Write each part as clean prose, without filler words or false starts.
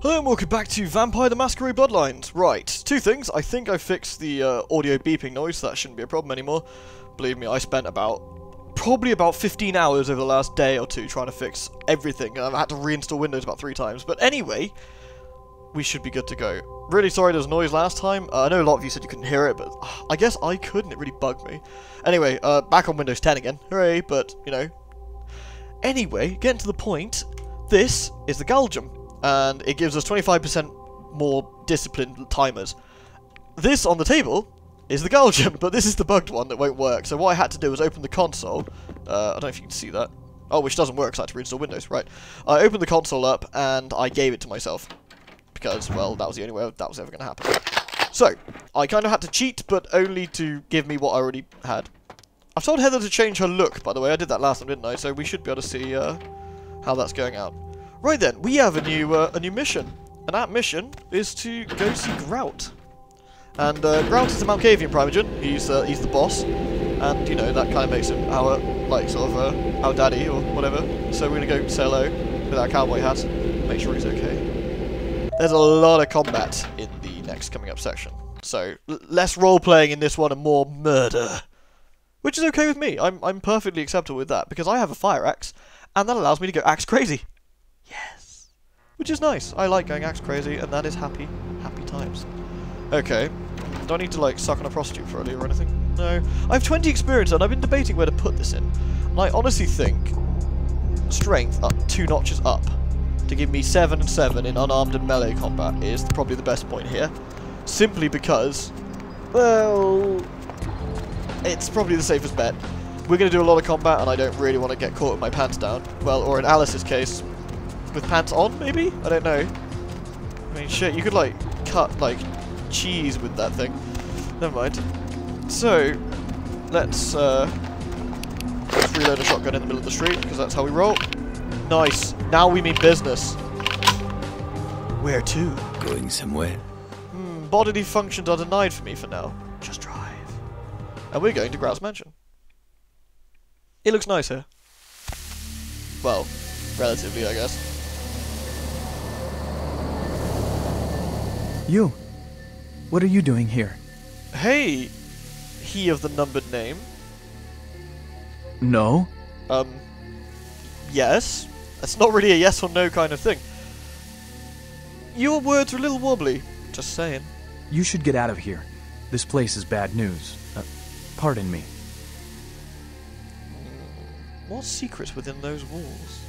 Hello and welcome back to Vampire the Masquerade Bloodlines. Right, two things. I think I fixed the audio beeping noise, so that shouldn't be a problem anymore. Believe me, I spent probably about 15 hours over the last day or two trying to fix everything, and I've had to reinstall Windows about 3 times. But anyway, we should be good to go. Really sorry there was noise last time. I know a lot of you said you couldn't hear it, but I guess I could, and it really bugged me. Anyway, back on Windows 10 again. Hooray, but, you know. Anyway, getting to the point, this is the Galgium. And it gives us 25% more disciplined timers. This on the table is the Galgium, but this is the bugged one that won't work. So what I had to do was open the console. I don't know if you can see that. Oh, which doesn't work, so I had to reinstall Windows. Right. I opened the console up, and I gave it to myself. Because, well, that was the only way that was ever going to happen. So, I kind of had to cheat, but only to give me what I already had. I've told Heather to change her look, by the way. I did that last time, didn't I? So we should be able to see how that's going out. Right then, we have a new mission, and that mission is to go see Grout. And Grout is the Malkavian primogen. He's the boss, and you know that kind of makes him our our daddy or whatever. So we're gonna go say hello with our cowboy hat, make sure he's okay. There's a lot of combat in the next coming up section, so less role playing in this one and more murder, which is okay with me. I'm perfectly acceptable with that because I have a fire axe, and that allows me to go axe crazy. Yes. Which is nice. I like going axe crazy, and that is happy times. Okay. Do I need to, like, suck on a prostitute for a leave or anything? No. I have 20 experience, and I've been debating where to put this in. And I honestly think strength up 2 notches up to give me 7 and 7 in unarmed and melee combat is probably the best point here. Simply because, well, it's probably the safest bet. We're going to do a lot of combat, and I don't really want to get caught with my pants down. Well, or in Alice's case, with pants on, maybe? I don't know. I mean, shit, you could, like, cut, like, cheese with that thing. Never mind. So, let's reload a shotgun in the middle of the street, because that's how we roll. Nice. Now we mean business. Where to? Going somewhere. Bodily functions are denied for me for now. Just drive. And we're going to Grout's mansion. It looks nice here. Well, relatively, I guess. You. What are you doing here? Hey, he of the numbered name. No. Yes. That's not really a yes or no kind of thing. Your words are a little wobbly. Just saying. You should get out of here. This place is bad news. Pardon me. What secrets within those walls?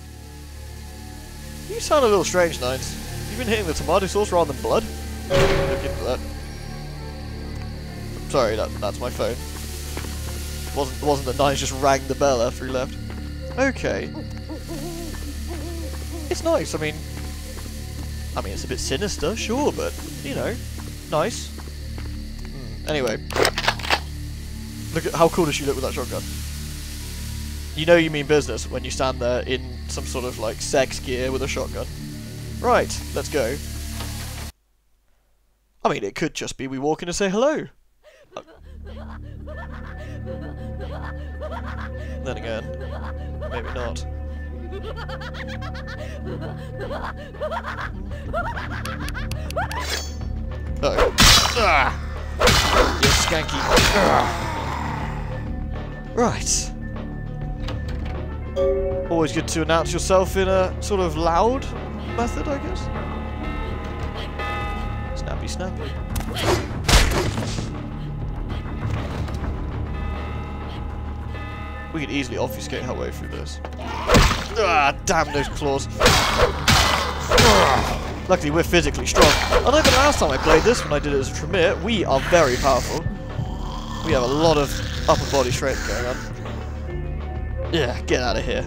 You sound a little strange, Nines. You've been hitting the tomato sauce rather than blood? Look into that. Sorry, that's my phone. Wasn't that Nines just rang the bell after he left? Okay. It's nice. I mean, it's a bit sinister, sure, but you know, nice. Anyway, look at how cool does she look with that shotgun. You know you mean business when you stand there in some sort of, like, sex gear with a shotgun. Right, let's go. I mean, it could just be we walk in and say hello. Then again, maybe not. Uh-oh. You skanky. Right. Always good to announce yourself in a sort of loud method, I guess. Snappy, snappy. We could easily obfuscate our way through this. Ah, damn those claws. Luckily, we're physically strong. I know the last time I played this, when I did it as a Tremere, we are very powerful. We have a lot of upper body strength going on. Yeah, get out of here.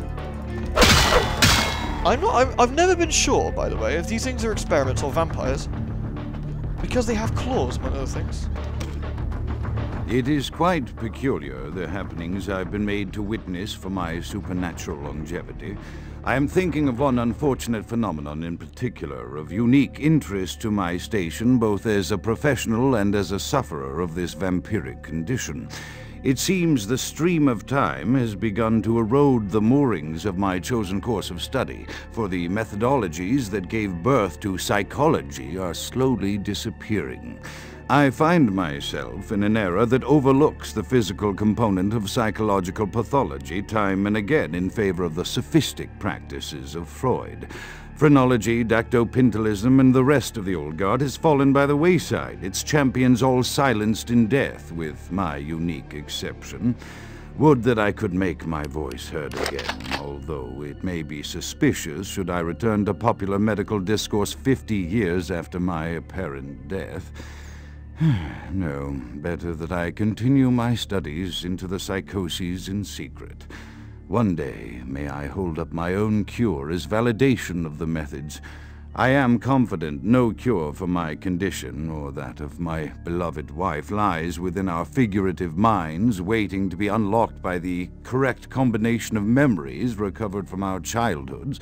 I've never been sure, by the way, if these things are experiments or vampires. Because they have claws, among other things. It is quite peculiar, the happenings I've been made to witness for my supernatural longevity. I am thinking of one unfortunate phenomenon in particular, of unique interest to my station, both as a professional and as a sufferer of this vampiric condition. It seems the stream of time has begun to erode the moorings of my chosen course of study, for the methodologies that gave birth to psychology are slowly disappearing. I find myself in an era that overlooks the physical component of psychological pathology time and again in favor of the sophistic practices of Freud. Phrenology, dactopintilism, and the rest of the old guard has fallen by the wayside, its champions all silenced in death, with my unique exception. Would that I could make my voice heard again, although it may be suspicious should I return to popular medical discourse 50 years after my apparent death. No, better that I continue my studies into the psychoses in secret. One day, may I hold up my own cure as validation of the methods. I am confident no cure for my condition, or that of my beloved wife, lies within our figurative minds, waiting to be unlocked by the correct combination of memories recovered from our childhoods.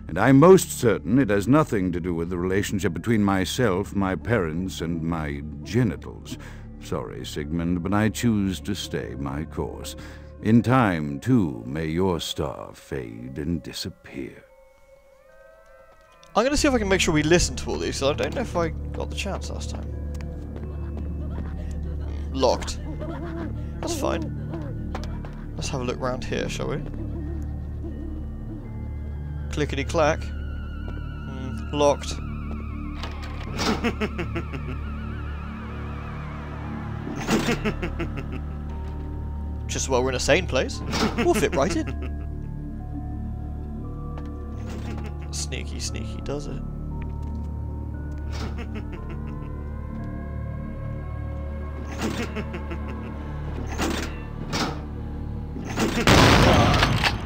And I'm most certain it has nothing to do with the relationship between myself, my parents, and my genitals. Sorry, Sigmund, but I choose to stay my course. In time, too, may your star fade and disappear. I'm going to see if I can make sure we listen to all these, so I don't know if I got the chance last time. Locked. That's fine. Let's have a look around here, shall we? Clickety-clack. Locked. Just while we're in a sane place. We'll fit right in. Sneaky, sneaky does it.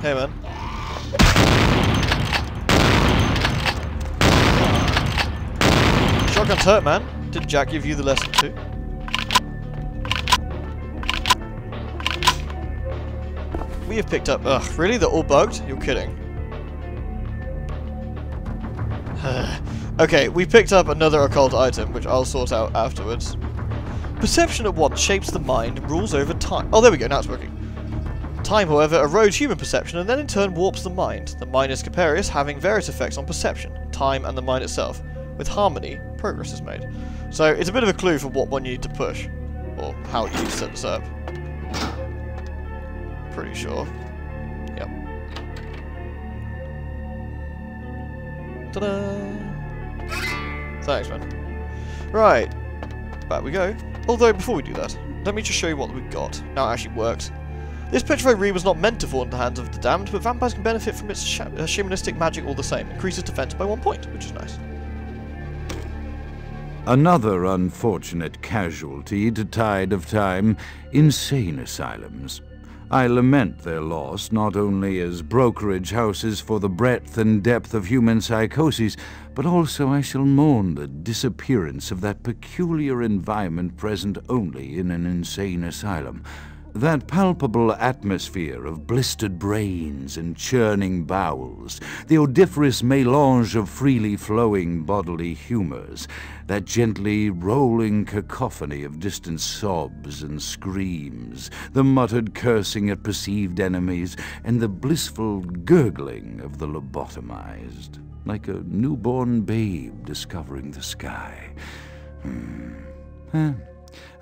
Hey, man. Shotgun's hurt, man. Did Jack give you the lesson too? We have picked up... Ugh, really? They're all bugged? You're kidding. Okay, we picked up another occult item, which I'll sort out afterwards. Perception at once shapes the mind and rules over time. Oh, there we go, now it's working. Time, however, erodes human perception and then in turn warps the mind. The mind is capricious, having various effects on perception, time, and the mind itself. With harmony, progress is made. So, it's a bit of a clue for what one you need to push. Or how you need to set this up. Pretty sure. Yep. Ta-da! Thanks, man. Right. Back we go. Although, before we do that, let me just show you what we've got. Now it actually works. This petrified reed was not meant to fall into the hands of the damned, but vampires can benefit from its shamanistic magic all the same. Increases defense by 1 point, which is nice. Another unfortunate casualty to tide of time, insane asylums. I lament their loss not only as brokerage houses for the breadth and depth of human psychoses, but also I shall mourn the disappearance of that peculiar environment present only in an insane asylum. That palpable atmosphere of blistered brains and churning bowels, the odoriferous melange of freely flowing bodily humours, that gently rolling cacophony of distant sobs and screams, the muttered cursing at perceived enemies, and the blissful gurgling of the lobotomized, like a newborn babe discovering the sky.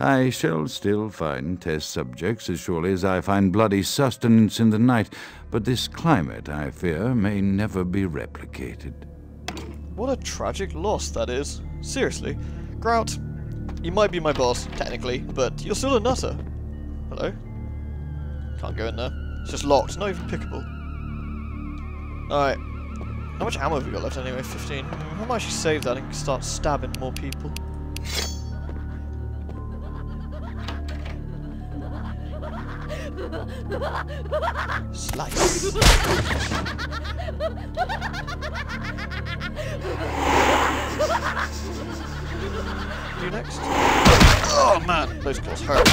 I shall still find test subjects as surely as I find bloody sustenance in the night, but this climate, I fear, may never be replicated. What a tragic loss that is. Seriously. Grout, you might be my boss, technically, but you're still a nutter. Hello? Can't go in there. It's just locked, not even pickable. Alright. How much ammo have we got left anyway? 15. I might actually save that and start stabbing more people. Slice. You next? Oh man, those claws hurt.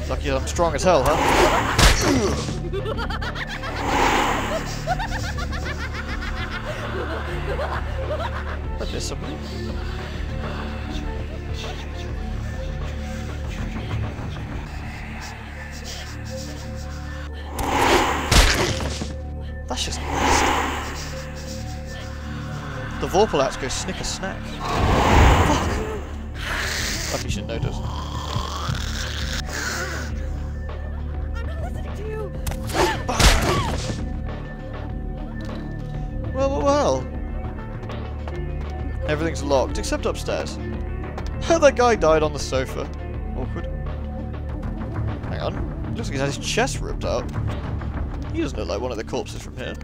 Lucky I'm strong as hell, huh? I missed somebody. The Vorpalats go snicker snack. Fuck! Like you should notice. Well. Everything's locked, except upstairs. That guy died on the sofa. Awkward. Hang on. Looks like he's had his chest ripped out. He doesn't look like one of the corpses from here.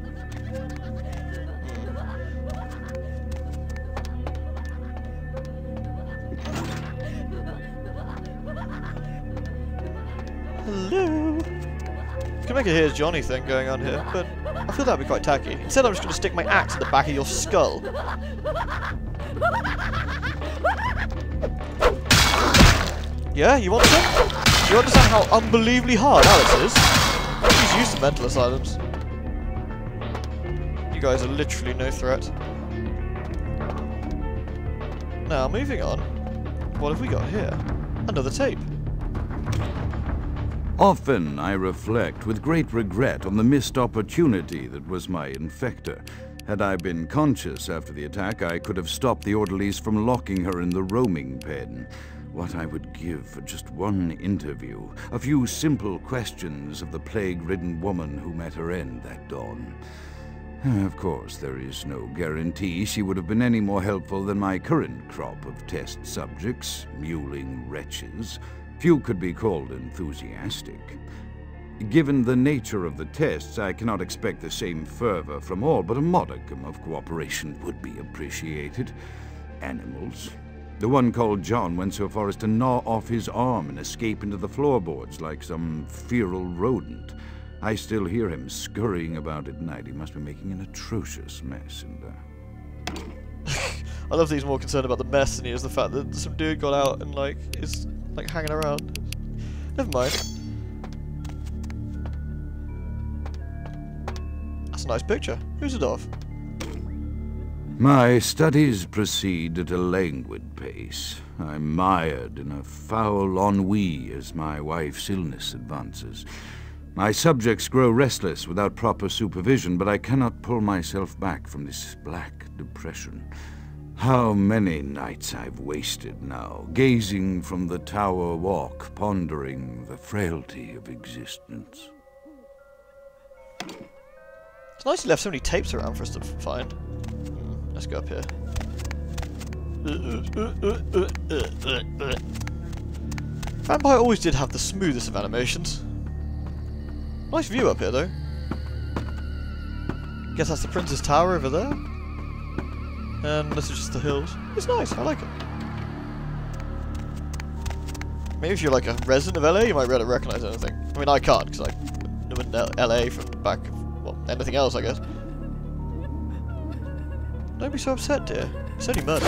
Hello? You can make a Here's Johnny thing going on here, but I feel that'd be quite tacky. Instead, I'm just going to stick my axe in the back of your skull. Yeah, you want some? Do you understand how unbelievably hard Alice is? She's used to mental asylums. You guys are literally no threat. Now, moving on. What have we got here? Another tape. Often I reflect with great regret on the missed opportunity that was my infector. Had I been conscious after the attack, I could have stopped the orderlies from locking her in the roaming pen. What I would give for just one interview, a few simple questions of the plague-ridden woman who met her end that dawn. Of course, there is no guarantee she would have been any more helpful than my current crop of test subjects, mewling wretches. Few could be called enthusiastic. Given the nature of the tests, I cannot expect the same fervor from all, but a modicum of cooperation would be appreciated. Animals. The one called John went so far as to gnaw off his arm and escape into the floorboards like some feral rodent. I still hear him scurrying about at night. He must be making an atrocious mess in there. I love that he's more concerned about the mess than he is the fact that some dude got out and, like, is, like, hanging around. Never mind. That's a nice picture. Who's it of? My studies proceed at a languid pace. I'm mired in a foul ennui as my wife's illness advances. My subjects grow restless without proper supervision, but I cannot pull myself back from this black depression. How many nights I've wasted now, gazing from the tower walk, pondering the frailty of existence. It's nice he left so many tapes around for us to find. Let's go up here. Vampire always did have the smoothest of animations. Nice view up here, though. Guess that's the Prince's Tower over there. And this is just the hills. It's nice, I like it. Maybe if you're like a resident of LA, you might be able to recognise anything. I mean, I can't, because I live in LA from back, well, anything else, I guess. Don't be so upset, dear. It's only murder.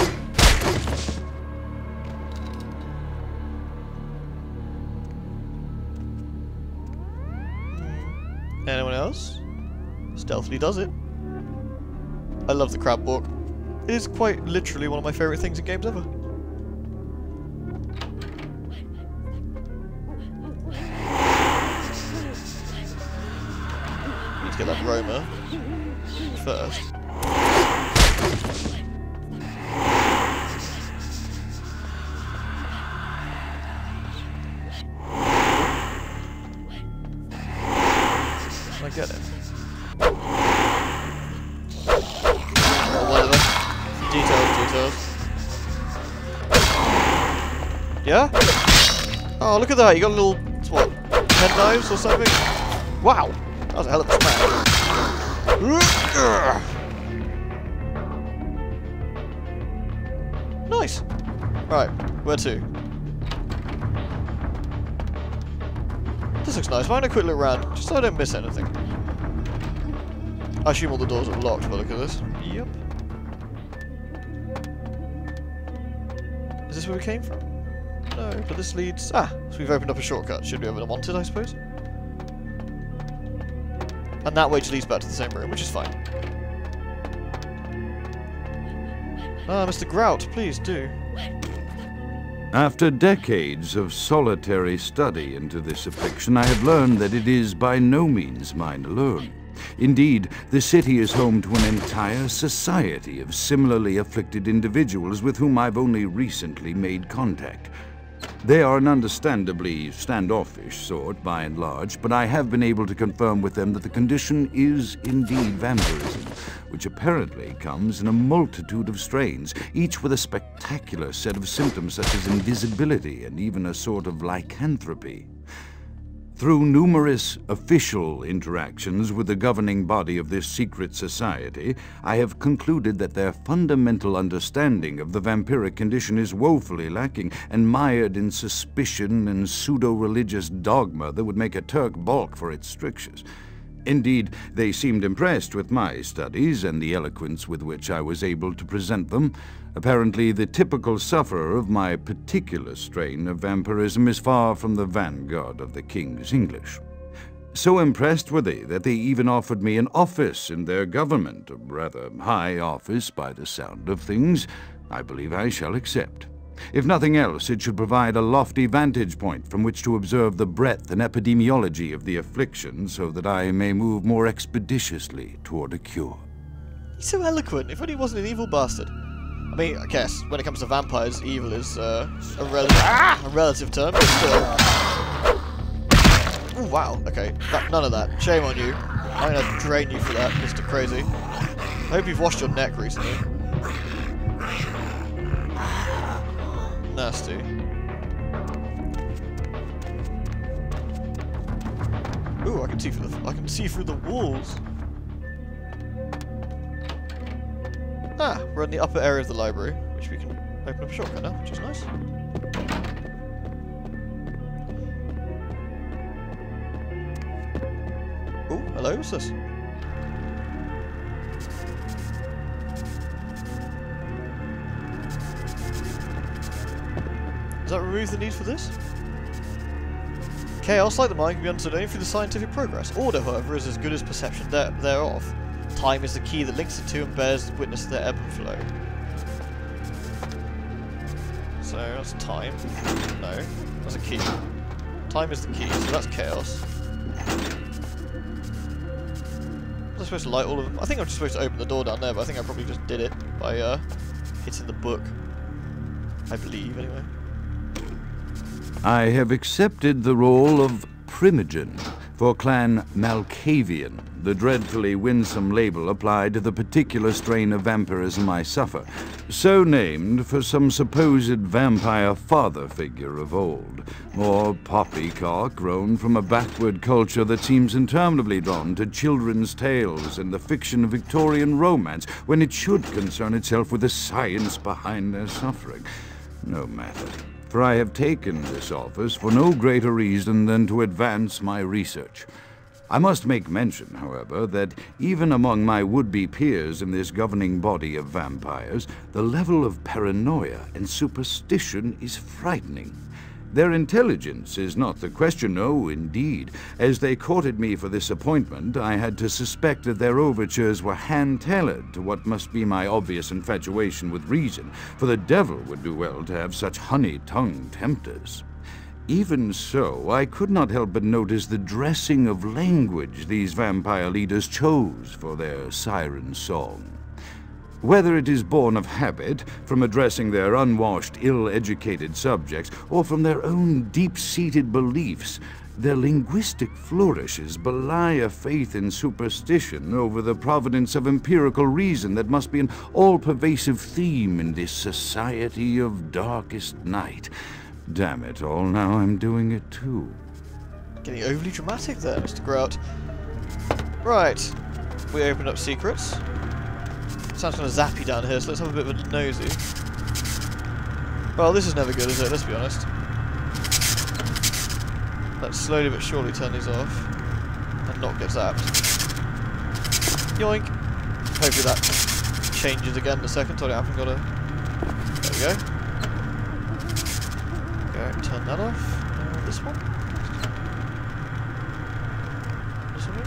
Anyone else? Stealthily does it. I love the crab walk. It is quite literally one of my favourite things in games ever. Need to get that Roma first. I get it. Or whatever. Details. Yeah? Oh, look at that. You got a little, what, penknives or something? Wow. That was a hell of a smash. Nice. Right, where to? This looks nice. Why don't I quick look around, just so I don't miss anything? I assume all the doors are locked, but look at this. Yep. Is this where we came from? No, but this leads... Ah, so we've opened up a shortcut. Should be over unwanted, I suppose. And that way just leads back to the same room, which is fine. Ah, Mr. Grout, please do. After decades of solitary study into this affliction, I have learned that it is by no means mine alone. Indeed, the city is home to an entire society of similarly afflicted individuals with whom I've only recently made contact. They are an understandably standoffish sort, by and large, but I have been able to confirm with them that the condition is indeed vampirism, which apparently comes in a multitude of strains, each with a spectacular set of symptoms such as invisibility and even a sort of lycanthropy. Through numerous official interactions with the governing body of this secret society, I have concluded that their fundamental understanding of the vampiric condition is woefully lacking and mired in suspicion and pseudo-religious dogma that would make a Turk balk for its strictures. Indeed, they seemed impressed with my studies and the eloquence with which I was able to present them. Apparently, the typical sufferer of my particular strain of vampirism is far from the vanguard of the King's English. So impressed were they that they even offered me an office in their government, a rather high office by the sound of things. I believe I shall accept. If nothing else, it should provide a lofty vantage point from which to observe the breadth and epidemiology of the affliction so that I may move more expeditiously toward a cure. He's so eloquent. If only he wasn't an evil bastard. I mean, I guess, when it comes to vampires, evil is a relative term, but still. Oh, wow, okay. None of that. Shame on you. I'm gonna drain you for that, Mr. Crazy. I hope you've washed your neck recently. Nasty. Ooh, I can see through the walls. Ah, we're in the upper area of the library, which we can open up a shortcut now, which is nice. Ooh, hello, what's this? Does that remove the need for this? Chaos, like the mind, can be understood only through the scientific progress. Order, however, is as good as perception thereof. Time is the key that links the two and bears witness to their ebb and flow. So, that's time. No, that's a key. Time is the key, so that's chaos. Was I supposed to light all of them? I think I'm just supposed to open the door down there, but I think I probably just did it by hitting the book. I believe, anyway. I have accepted the role of Primogen for Clan Malkavian, the dreadfully winsome label applied to the particular strain of vampirism I suffer, so named for some supposed vampire father figure of old, or poppycock grown from a backward culture that seems interminably drawn to children's tales and the fiction of Victorian romance when it should concern itself with the science behind their suffering. No matter. For I have taken this office for no greater reason than to advance my research. I must make mention, however, that even among my would-be peers in this governing body of vampires, the level of paranoia and superstition is frightening. Their intelligence is not the question, no, indeed. As they courted me for this appointment, I had to suspect that their overtures were hand-tailored to what must be my obvious infatuation with reason, for the devil would do well to have such honey-tongued tempters. Even so, I could not help but notice the dressing of language these vampire leaders chose for their siren song. Whether it is born of habit, from addressing their unwashed, ill-educated subjects, or from their own deep-seated beliefs, their linguistic flourishes belie a faith in superstition over the providence of empirical reason that must be an all-pervasive theme in this society of darkest night. Damn it all, now I'm doing it too. Getting overly dramatic there, Mr. Grout. Right, we opened up secrets. Sounds kind of zappy down here, so let's have a bit of a nosy. Well, this is never good, is it? Let's be honest. Let's slowly but surely turn these off and not get zapped. Yoink! Hopefully that changes again in a second, so I haven't got a... There we go. Go, turn that off. This one? This one?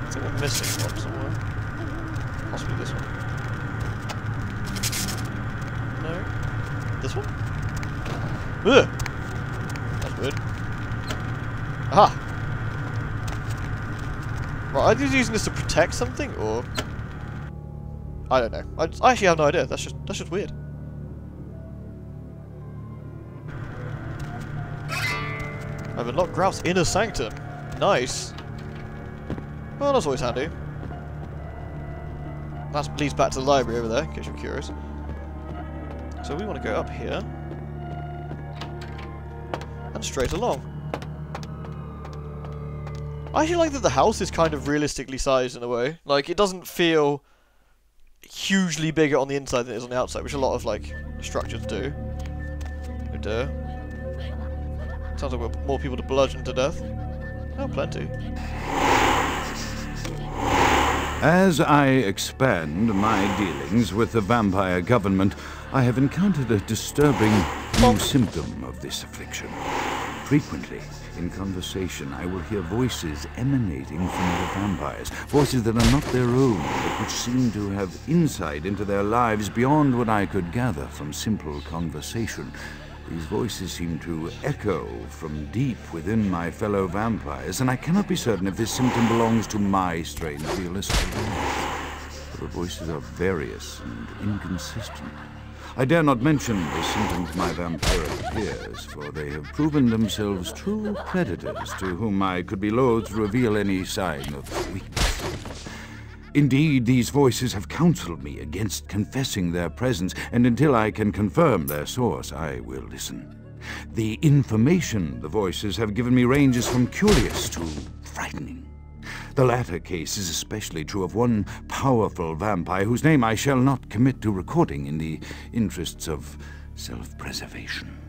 I think we're missing one somewhere. Possibly this one. No? This one? Ugh! That's weird. Right, are these using this to protect something, or... I don't know. I actually have no idea. That's just weird. I've unlocked Grout's inner sanctum. Nice. Well, that's always handy. That leads back to the library over there, in case you're curious. So we want to go up here. And straight along. I actually like that the house is kind of realistically sized in a way. Like, it doesn't feel hugely bigger on the inside than it is on the outside, which a lot of, like, structures do. Oh dear. Sounds like we're more people to bludgeon to death. Oh, plenty. As I expand my dealings with the vampire government, I have encountered a disturbing new symptom of this affliction. Frequently, in conversation, I will hear voices emanating from the vampires, voices that are not their own, but which seem to have insight into their lives beyond what I could gather from simple conversation. These voices seem to echo from deep within my fellow vampires, and I cannot be certain if this symptom belongs to my strain of realistic life. The voices are various and inconsistent. I dare not mention the symptom to my vampiric peers, for they have proven themselves true predators to whom I could be loath to reveal any sign of weakness. Indeed, these voices have counseled me against confessing their presence, and until I can confirm their source, I will listen. The information the voices have given me ranges from curious to frightening. The latter case is especially true of one powerful vampire whose name I shall not commit to recording in the interests of self-preservation.